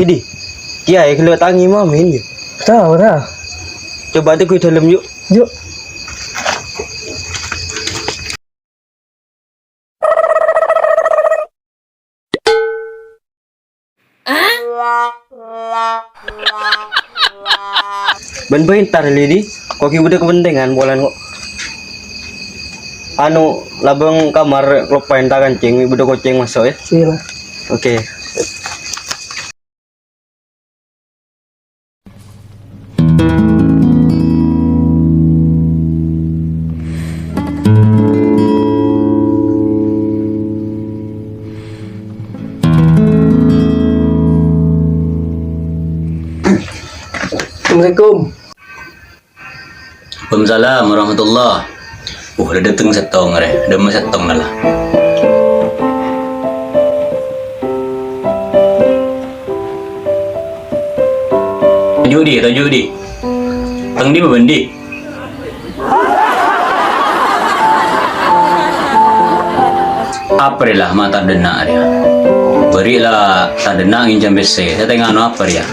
Jadi, kia kalau tangi mamin je. Tahu dah. Coba tu kita dalam yuk. Yuk. Ben bentar lidi, kok kita kepentingan bolan kok. Anu labang kamar klopain tak kancing, ibu koceng masuk ya. Sila. Oke. Assalamualaikum. Waalaikumsalam warahmatullah. Udah dateng setong re, udah mau setong lah. Tajuk di. Tang di bebendi. Apa lah mata dena dia. Berilah tak dena ingin jam bese. Saya tengah no apa dia.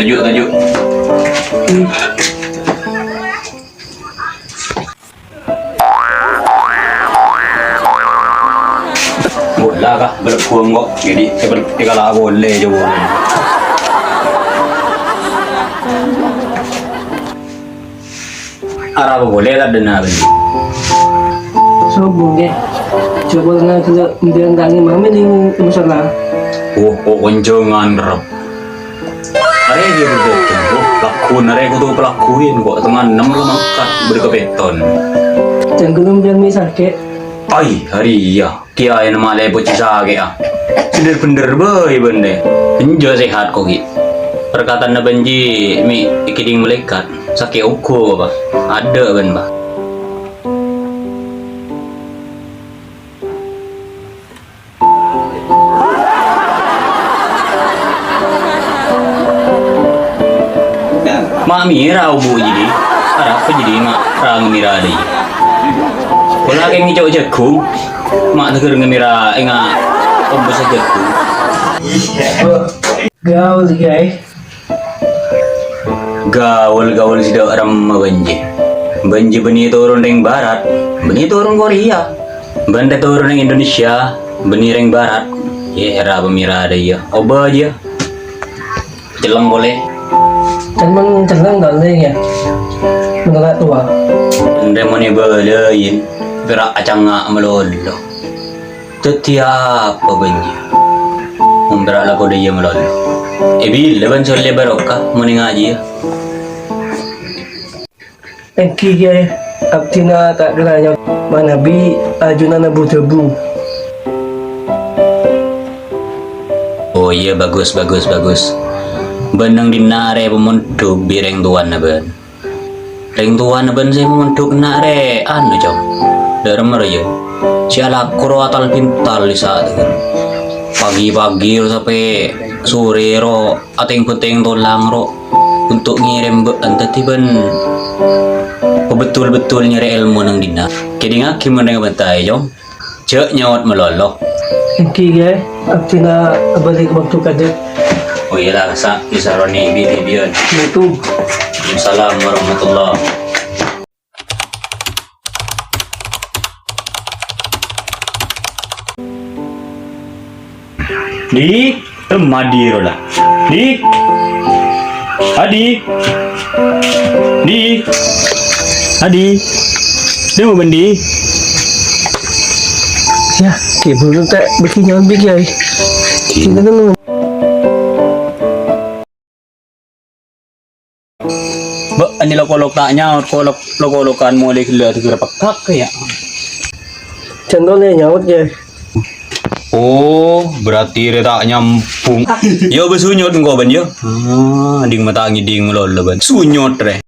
Tajuk. Bola kah berkuang kok. Jadi kalau boleh je boleh. Arab boleh tak dengar ni. So boleh. Coba dengan kita bilang tangi mami ni masalah. Oh, konjongan rap. Are dia berdatang. Oh, pelakon are aku tu pelakuin kok teman 6 lemangkat berkebeton. Dan belum bilang ni sakit. Ai, hari ya. Kia yang malai bocah sakit ah. Bener-bener boy bende. Enjo sehat kok ki. Perkataan na banji mi ikiting malaikat. Sakit uko apa? Ada ben ba. Mak mira ubu jadi. Ada apa jadi mak rang mira deh. Kalau kayak ngicau jagung, mak tegur ngemira enggak om besar jagung. Gaul guys. Gaul sidak ram banji beni turun ring barat, beni turun Korea, benda turun ring Indonesia, beni ring barat. Ye era pemira ada ya, oba aja. Jelang boleh. Dan mencelang tak boleh ya. Mengelak tua. Anda mana belain, gerak acang ngak melolo. Setiap banji, memberak lagu dia melolo. Ebi leban solle barokah muni ngaji ya. Thank you guys. Abtina tak deranya manabi ajunan abu tebu. Oh iya bagus. Benang dinare pementuk bireng tuan na ben. Reng tuan na ben saya pementuk nare anu jom. Dalam merayu. Siala kuro atal pintal di saat itu. Pagi-pagi sampai sore ro ateng penting tolang ro untuk ngirim anta tiban betul-betul nyari ilmu nang dina. Kini ngaki mendengar bentai jom. Cek nyawat melolo. Thank you guys. Abtina balik waktu kadet. Oh iyalah sa isaroni bibian. Assalamualaikum. Waalaikumsalam warahmatullah. Di temadi rola. Di dia mau bendi. Ya, belum tak berkinyawan bigai. Kita kan Ba, ani lokolok taknya, lokolokan mo lagi lihat berapa kak ya? Cendolnya nyaut ya. Oh, berarti retak nyampung. Yo besunyot engko ban yo. Ah, ding mata ngiding lol ban. Sunyot re.